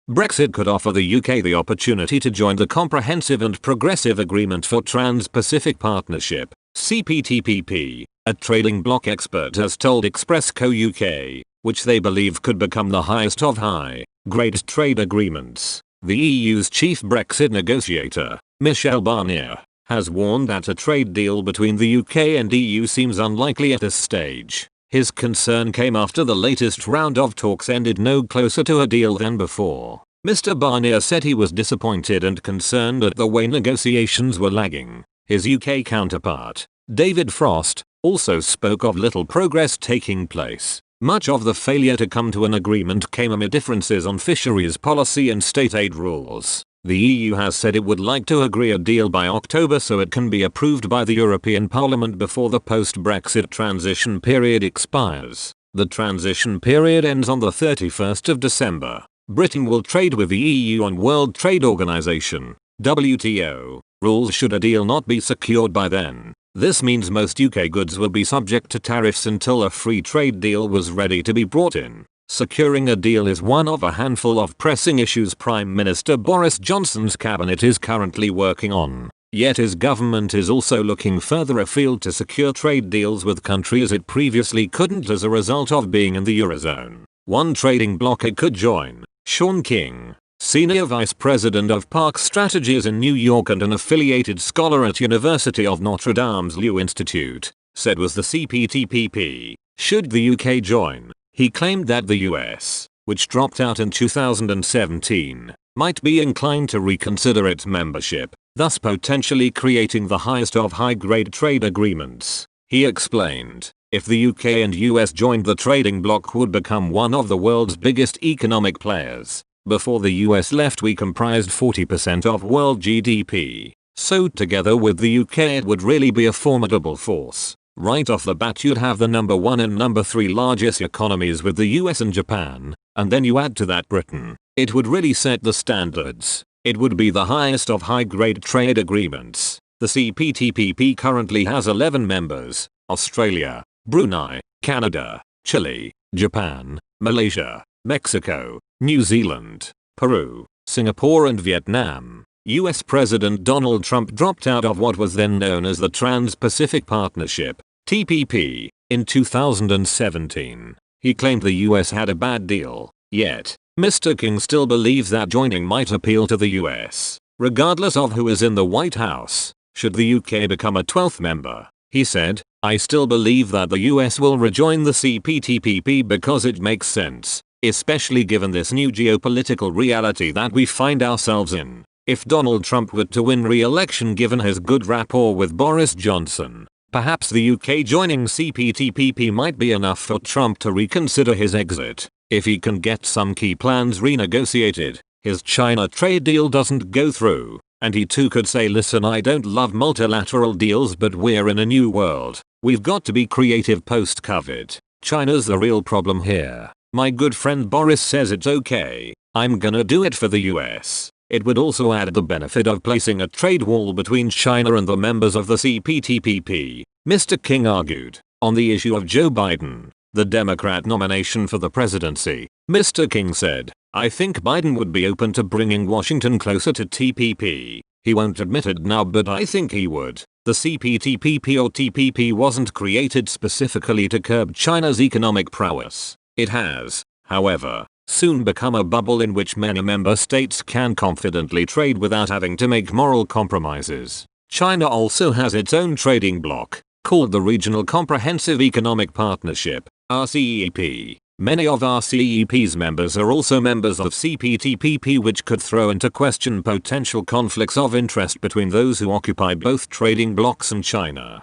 Brexit could offer the UK the opportunity to join the Comprehensive and Progressive Agreement for Trans-Pacific Partnership, CPTPP, a trading bloc expert has told Express Co UK, which they believe could become the highest of high-grade trade agreements. The EU's chief Brexit negotiator, Michel Barnier, has warned that a trade deal between the UK and EU seems unlikely at this stage. His concern came after the latest round of talks ended no closer to a deal than before. Mr. Barnier said he was disappointed and concerned at the way negotiations were lagging. His UK counterpart, David Frost, also spoke of little progress taking place. Much of the failure to come to an agreement came amid differences on fisheries policy and state aid rules. The EU has said it would like to agree a deal by October so it can be approved by the European Parliament before the post-Brexit transition period expires. The transition period ends on the 31st of December. Britain will trade with the EU on World Trade Organization (WTO) rules should a deal not be secured by then. This means most UK goods will be subject to tariffs until a free trade deal was ready to be brought in. Securing a deal is one of a handful of pressing issues Prime Minister Boris Johnson's cabinet is currently working on. Yet his government is also looking further afield to secure trade deals with countries it previously couldn't as a result of being in the Eurozone. One trading bloc it could join, Sean King, Senior Vice President of Park Strategies in New York and an affiliated scholar at University of Notre Dame's Liu Institute, said was the CPTPP. Should the UK join, he claimed that the US, which dropped out in 2017, might be inclined to reconsider its membership, thus potentially creating the highest of high-grade trade agreements. He explained, if the UK and US joined, the trading bloc would become one of the world's biggest economic players. Before the US left, we comprised 40% of world GDP. So together with the UK it would really be a formidable force. Right off the bat you'd have the number 1 and number 3 largest economies with the US and Japan, and then you add to that Britain. It would really set the standards. It would be the highest of high-grade trade agreements. The CPTPP currently has 11 members: Australia, Brunei, Canada, Chile, Japan, Malaysia, Mexico, New Zealand, Peru, Singapore and Vietnam. US President Donald Trump dropped out of what was then known as the Trans-Pacific Partnership, TPP, in 2017. He claimed the US had a bad deal. Yet, Mr. King still believes that joining might appeal to the US, regardless of who is in the White House. Should the UK become a 12th member, he said, I still believe that the US will rejoin the CPTPP because it makes sense, especially given this new geopolitical reality that we find ourselves in. If Donald Trump were to win re-election given his good rapport with Boris Johnson, perhaps the UK joining CPTPP might be enough for Trump to reconsider his exit. If he can get some key plans renegotiated, his China trade deal doesn't go through, and he too could say, listen, I don't love multilateral deals but we're in a new world. We've got to be creative post-COVID. China's the real problem here. My good friend Boris says it's okay. I'm gonna do it for the US. It would also add the benefit of placing a trade wall between China and the members of the CPTPP, Mr. King argued. On the issue of Joe Biden, the Democrat nomination for the presidency, Mr. King said, I think Biden would be open to bringing Washington closer to TPP. He won't admit it now but I think he would. The CPTPP or TPP wasn't created specifically to curb China's economic prowess. It has, however, soon become a bubble in which many member states can confidently trade without having to make moral compromises. China also has its own trading bloc, called the Regional Comprehensive Economic Partnership, RCEP. Many of RCEP's members are also members of CPTPP, which could throw into question potential conflicts of interest between those who occupy both trading blocs and China.